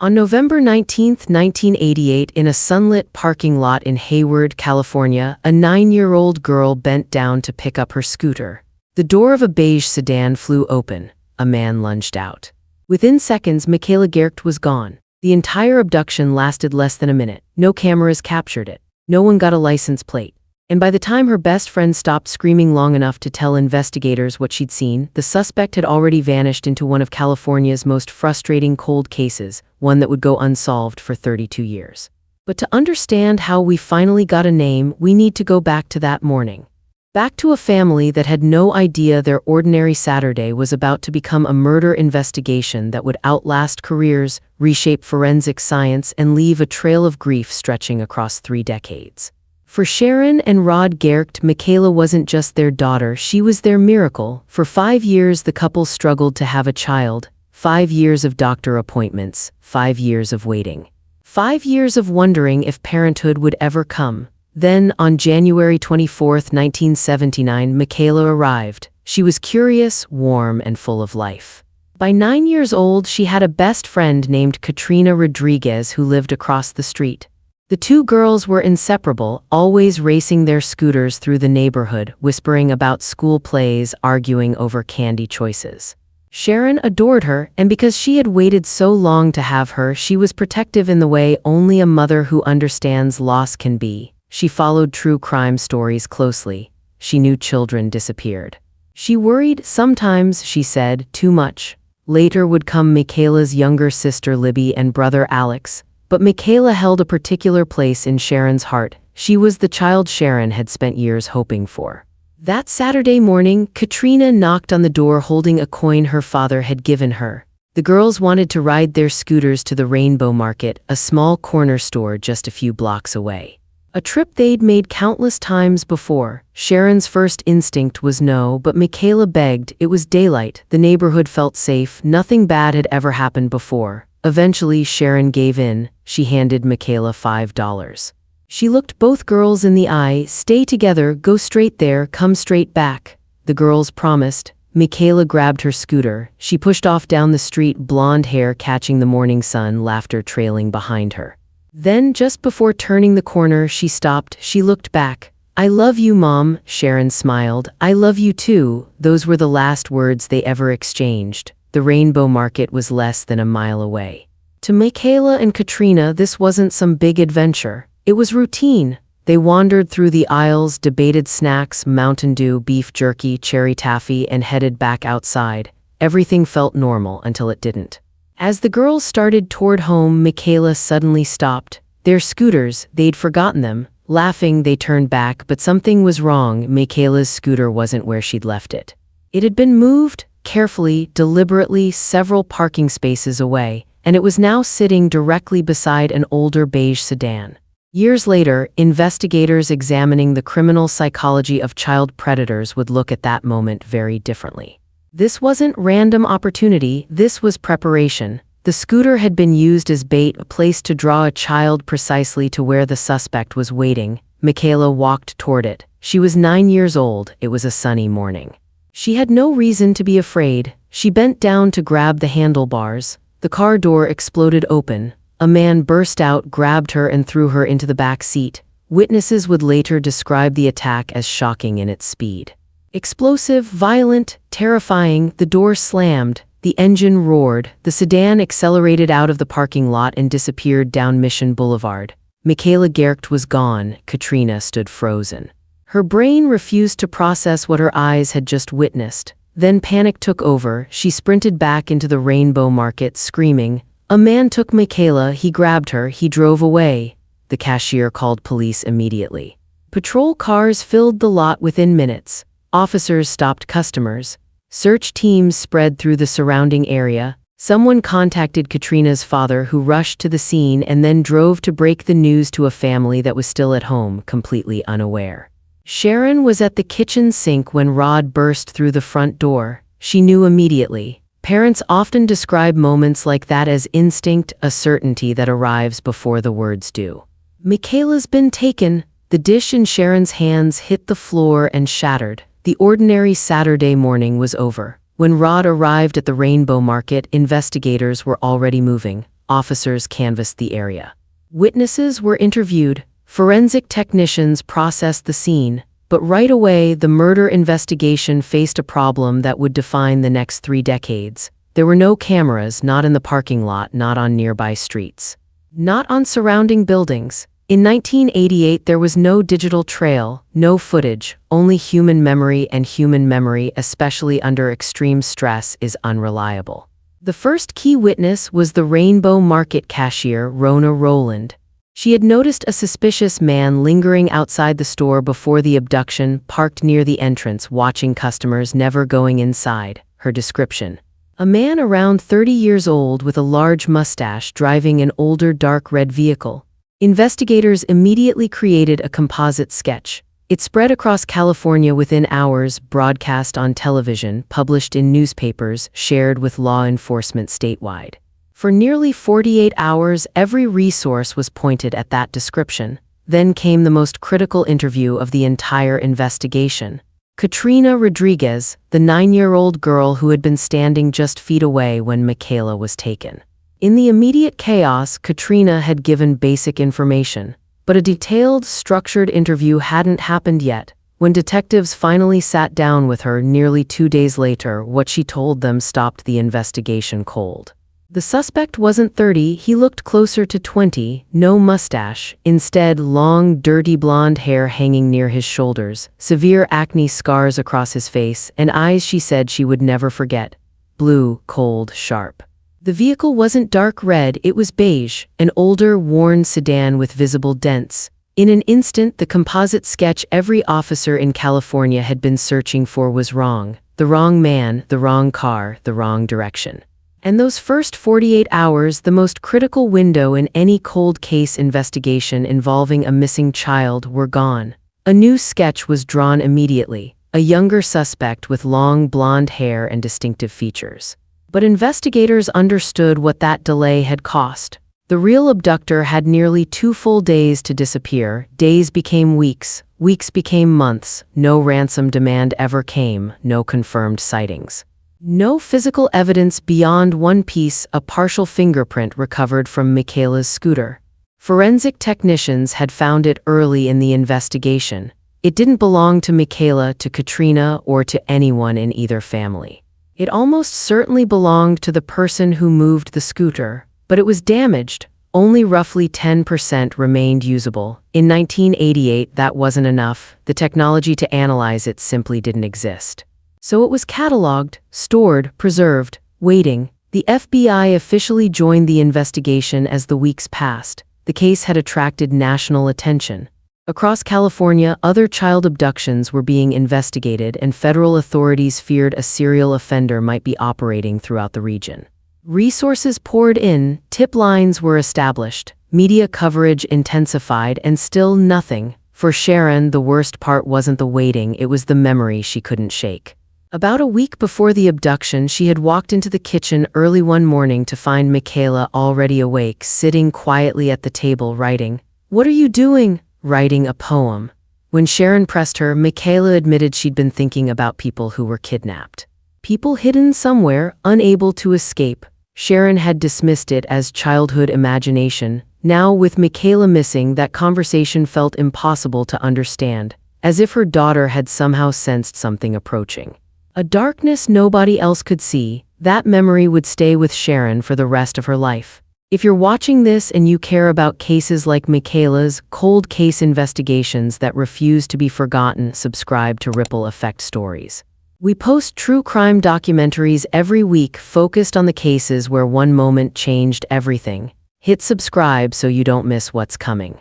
On November 19, 1988, in a sunlit parking lot in Hayward, California, a 9-year-old girl bent down to pick up her scooter. The door of a beige sedan flew open. A man lunged out. Within seconds, Michaela Garecht was gone. The entire abduction lasted less than a minute. No cameras captured it. No one got a license plate. And by the time her best friend stopped screaming long enough to tell investigators what she'd seen, the suspect had already vanished into one of California's most frustrating cold cases, one that would go unsolved for 32 years. But to understand how we finally got a name, we need to go back to that morning. Back to a family that had no idea their ordinary Saturday was about to become a murder investigation that would outlast careers, reshape forensic science, and leave a trail of grief stretching across 3 decades. For Sharon and Rod Garecht, Michaela wasn't just their daughter, she was their miracle. For 5 years the couple struggled to have a child, 5 years of doctor appointments, 5 years of waiting. 5 years of wondering if parenthood would ever come. Then, on January 24, 1979, Michaela arrived. She was curious, warm, and full of life. By 9 years old, she had a best friend named Katrina Rodriguez who lived across the street. The two girls were inseparable, always racing their scooters through the neighborhood, whispering about school plays, arguing over candy choices. Sharon adored her, and because she had waited so long to have her, she was protective in the way only a mother who understands loss can be. She followed true crime stories closely. She knew children disappeared. She worried, sometimes, she said, too much. Later would come Michaela's younger sister Libby and brother Alex. But Michaela held a particular place in Sharon's heart. She was the child Sharon had spent years hoping for. That Saturday morning, Katrina knocked on the door holding a coin her father had given her. The girls wanted to ride their scooters to the Rainbow Market, a small corner store just a few blocks away. A trip they'd made countless times before. Sharon's first instinct was no, but Michaela begged. It was daylight, the neighborhood felt safe, nothing bad had ever happened before. Eventually, Sharon gave in. She handed Michaela $5. She looked both girls in the eye. Stay together, go straight there, come straight back. The girls promised. Michaela grabbed her scooter. She pushed off down the street, blonde hair catching the morning sun, laughter trailing behind her. Then, just before turning the corner, she stopped. She looked back. I love you, Mom, Sharon smiled. I love you too. Those were the last words they ever exchanged. The Rainbow Market was less than a mile away. To Michaela and Katrina, this wasn't some big adventure. It was routine. They wandered through the aisles, debated snacks, Mountain Dew, beef jerky, cherry taffy, and headed back outside. Everything felt normal until it didn't. As the girls started toward home, Michaela suddenly stopped. Their scooters, they'd forgotten them. Laughing, they turned back, but something was wrong. Michaela's scooter wasn't where she'd left it. It had been moved, carefully, deliberately, several parking spaces away, and it was now sitting directly beside an older beige sedan. Years later, investigators examining the criminal psychology of child predators would look at that moment very differently. This wasn't random opportunity, this was preparation. The scooter had been used as bait, a place to draw a child precisely to where the suspect was waiting. Michaela walked toward it. She was 9 years old. It was a sunny morning. She had no reason to be afraid. She bent down to grab the handlebars. The car door exploded open. A man burst out, grabbed her, and threw her into the back seat. Witnesses would later describe the attack as shocking in its speed. Explosive, violent, terrifying, the door slammed. The engine roared. The sedan accelerated out of the parking lot and disappeared down Mission Boulevard. Michaela Garecht was gone. Katrina stood frozen. Her brain refused to process what her eyes had just witnessed. Then panic took over. She sprinted back into the Rainbow Market, screaming. A man took Michaela, he grabbed her, he drove away. The cashier called police immediately. Patrol cars filled the lot within minutes. Officers stopped customers. Search teams spread through the surrounding area. Someone contacted Katrina's father, who rushed to the scene and then drove to break the news to a family that was still at home, completely unaware. Sharon was at the kitchen sink when Rod burst through the front door. She knew immediately. Parents often describe moments like that as instinct, a certainty that arrives before the words do. Michaela's been taken. The dish in Sharon's hands hit the floor and shattered. The ordinary Saturday morning was over. When Rod arrived at the Rainbow Market, investigators were already moving. officers canvassed the area. Witnesses were interviewed, forensic technicians processed the scene, but right away the murder investigation faced a problem that would define the next 3 decades. There were no cameras, not in the parking lot, not on nearby streets, not on surrounding buildings. In 1988, there was no digital trail, no footage, only human memory, and human memory, especially under extreme stress, is unreliable. The first key witness was the Rainbow Market cashier, Rona Rowland. She had noticed a suspicious man lingering outside the store before the abduction, parked near the entrance, watching customers, never going inside. Her description: a man around 30 years old with a large mustache driving an older dark red vehicle. Investigators immediately created a composite sketch. It spread across California within hours, broadcast on television, published in newspapers, shared with law enforcement statewide. For nearly 48 hours, every resource was pointed at that description. Then came the most critical interview of the entire investigation. Katrina Rodriguez, the 9-year-old girl who had been standing just feet away when Michaela was taken. In the immediate chaos, Katrina had given basic information, but a detailed, structured interview hadn't happened yet. When detectives finally sat down with her nearly 2 days later, what she told them stopped the investigation cold. The suspect wasn't 30, he looked closer to 20, no mustache, instead long, dirty blonde hair hanging near his shoulders, severe acne scars across his face, and eyes she said she would never forget. Blue, cold, sharp. The vehicle wasn't dark red, it was beige, an older, worn sedan with visible dents. In an instant, the composite sketch every officer in California had been searching for was wrong. The wrong man, the wrong car, the wrong direction. And those first 48 hours, the most critical window in any cold case investigation involving a missing child, were gone. A new sketch was drawn immediately, a younger suspect with long blonde hair and distinctive features. But investigators understood what that delay had cost. The real abductor had nearly 2 full days to disappear. Days became weeks, weeks became months. No ransom demand ever came, no confirmed sightings. No physical evidence beyond one piece, a partial fingerprint recovered from Michaela's scooter. Forensic technicians had found it early in the investigation. It didn't belong to Michaela, to Katrina, or to anyone in either family. It almost certainly belonged to the person who moved the scooter, but it was damaged. Only roughly 10% remained usable. In 1988, that wasn't enough. The technology to analyze it simply didn't exist. So it was cataloged, stored, preserved, waiting. The FBI officially joined the investigation as the weeks passed. The case had attracted national attention. Across California, other child abductions were being investigated, and federal authorities feared a serial offender might be operating throughout the region. Resources poured in, tip lines were established, media coverage intensified, and still nothing. For Sharon, the worst part wasn't the waiting, it was the memory she couldn't shake. About a week before the abduction, she had walked into the kitchen early one morning to find Michaela already awake, sitting quietly at the table writing. "What are you doing?" "Writing a poem." When Sharon pressed her, Michaela admitted she'd been thinking about people who were kidnapped. People hidden somewhere, unable to escape. Sharon had dismissed it as childhood imagination. Now, with Michaela missing, that conversation felt impossible to understand, as if her daughter had somehow sensed something approaching. A darkness nobody else could see. That memory would stay with Sharon for the rest of her life. If you're watching this and you care about cases like Michaela's, cold case investigations that refuse to be forgotten, subscribe to Ripple Effect Stories. We post true crime documentaries every week focused on the cases where one moment changed everything. Hit subscribe so you don't miss what's coming.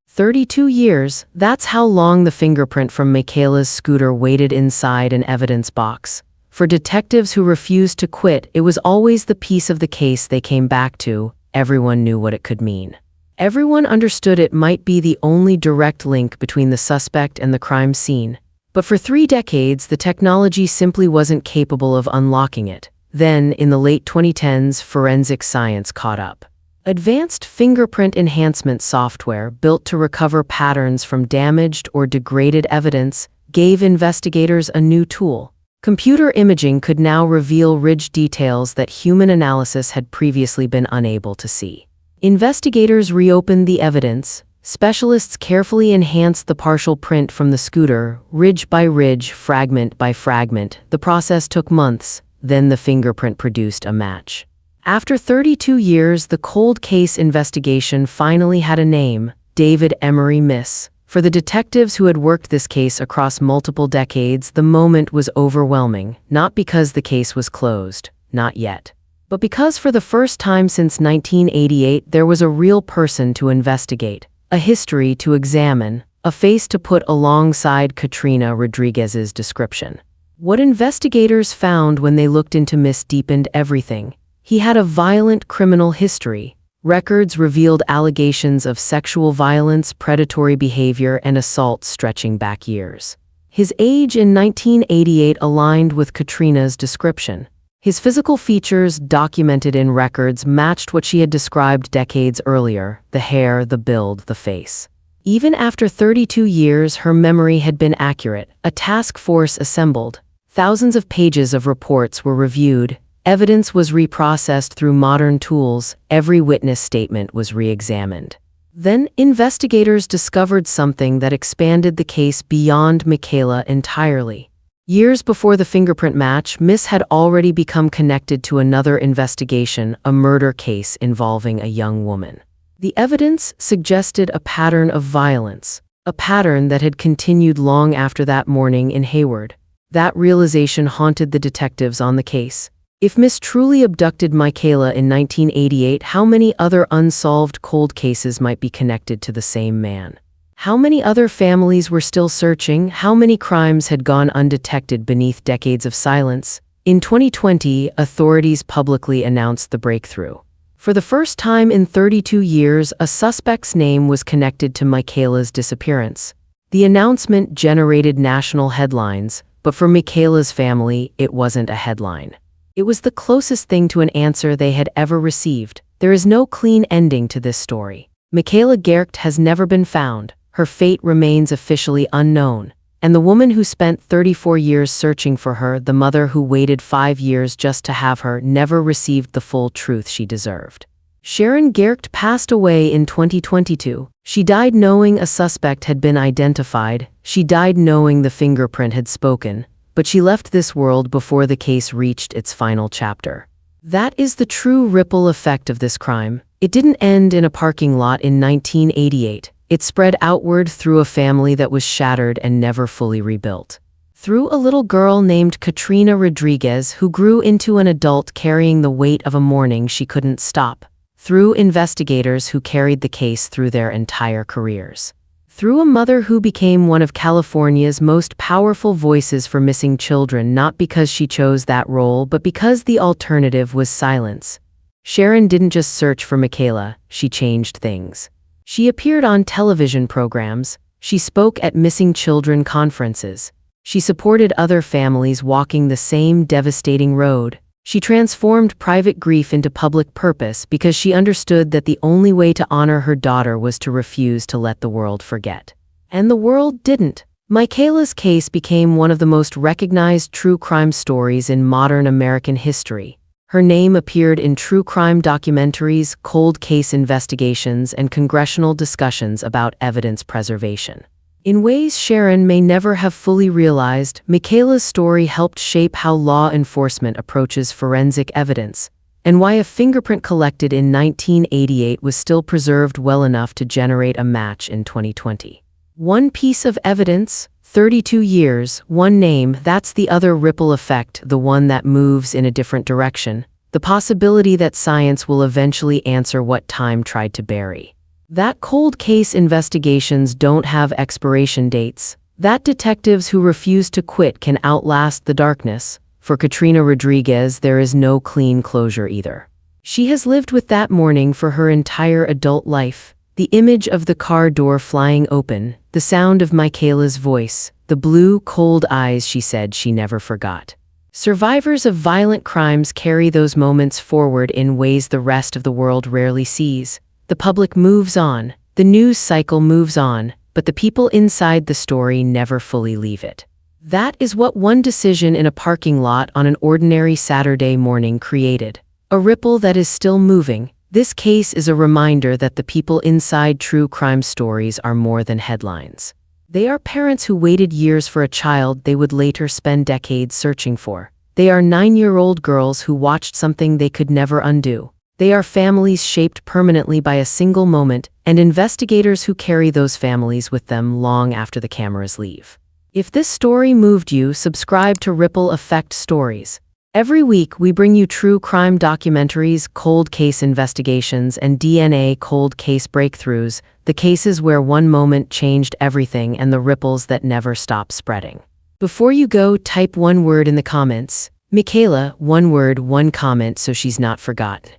32 years, that's how long the fingerprint from Michaela's scooter waited inside an evidence box. For detectives who refused to quit, it was always the piece of the case they came back to. Everyone knew what it could mean. Everyone understood it might be the only direct link between the suspect and the crime scene. But for 3 decades, the technology simply wasn't capable of unlocking it. Then, in the late 2010s, forensic science caught up. Advanced fingerprint enhancement software built to recover patterns from damaged or degraded evidence gave investigators a new tool. Computer imaging could now reveal ridged details that human analysis had previously been unable to see. Investigators reopened the evidence. Specialists carefully enhanced the partial print from the scooter, ridge by ridge, fragment by fragment. The process took months. Then the fingerprint produced a match. After 32 years, the cold case investigation finally had a name: David Emery Miss. For the detectives who had worked this case across multiple decades, the moment was overwhelming, not because the case was closed, not yet, but because for the first time since 1988 there was a real person to investigate, a history to examine, a face to put alongside Katrina Rodriguez's description. What investigators found when they looked into Miss deepened everything. He had a violent criminal history. Records revealed allegations of sexual violence, predatory behavior, and assault stretching back years. His age in 1988 aligned with Katrina's description. His physical features, documented in records, matched what she had described decades earlier: the hair, the build, the face. Even after 32 years, her memory had been accurate. A task force assembled. Thousands of pages of reports were reviewed. Evidence was reprocessed through modern tools. Every witness statement was re-examined. Then, investigators discovered something that expanded the case beyond Michaela entirely. Years before the fingerprint match, Miss had already become connected to another investigation, a murder case involving a young woman. The evidence suggested a pattern of violence, a pattern that had continued long after that morning in Hayward. That realization haunted the detectives on the case. If Miss truly abducted Michaela in 1988, how many other unsolved cold cases might be connected to the same man? How many other families were still searching? How many crimes had gone undetected beneath decades of silence? In 2020, authorities publicly announced the breakthrough. For the first time in 32 years, a suspect's name was connected to Michaela's disappearance. The announcement generated national headlines, but for Michaela's family, it wasn't a headline. It was the closest thing to an answer they had ever received. There is no clean ending to this story. Michaela Garecht has never been found. Her fate remains officially unknown. And the woman who spent 34 years searching for her, the mother who waited 5 years just to have her, never received the full truth she deserved. Sharon Garecht passed away in 2022. She died knowing a suspect had been identified. She died knowing the fingerprint had spoken. But she left this world before the case reached its final chapter. That is the true ripple effect of this crime. It didn't end in a parking lot in 1988. It spread outward through a family that was shattered and never fully rebuilt. Through a little girl named Katrina Rodriguez who grew into an adult carrying the weight of a morning she couldn't stop. Through investigators who carried the case through their entire careers. Through a mother who became one of California's most powerful voices for missing children, not because she chose that role, but because the alternative was silence. Sharon didn't just search for Michaela, she changed things. She appeared on television programs, she spoke at missing children conferences, she supported other families walking the same devastating road. She transformed private grief into public purpose because she understood that the only way to honor her daughter was to refuse to let the world forget. And the world didn't. Michaela's case became one of the most recognized true crime stories in modern American history. Her name appeared in true crime documentaries, cold case investigations, and congressional discussions about evidence preservation. In ways Sharon may never have fully realized, Michaela's story helped shape how law enforcement approaches forensic evidence, and why a fingerprint collected in 1988 was still preserved well enough to generate a match in 2020. One piece of evidence, 32 years, one name, that's the other ripple effect, the one that moves in a different direction, the possibility that science will eventually answer what time tried to bury. That cold case investigations don't have expiration dates. That detectives who refuse to quit can outlast the darkness. For Katrina Rodriguez, there is no clean closure either. She has lived with that morning for her entire adult life. The image of the car door flying open, the sound of Michaela's voice, the blue, cold eyes she said she never forgot. Survivors of violent crimes carry those moments forward in ways the rest of the world rarely sees. The public moves on, the news cycle moves on, but the people inside the story never fully leave it. That is what one decision in a parking lot on an ordinary Saturday morning created. A ripple that is still moving. This case is a reminder that the people inside true crime stories are more than headlines. They are parents who waited years for a child they would later spend decades searching for. They are 9-year-old girls who watched something they could never undo. They are families shaped permanently by a single moment, and investigators who carry those families with them long after the cameras leave. If this story moved you, subscribe to Ripple Effect Stories. Every week, we bring you true crime documentaries, cold case investigations, and DNA cold case breakthroughs, the cases where one moment changed everything and the ripples that never stop spreading. Before you go, type one word in the comments. Michaela, one word, one comment so she's not forgot.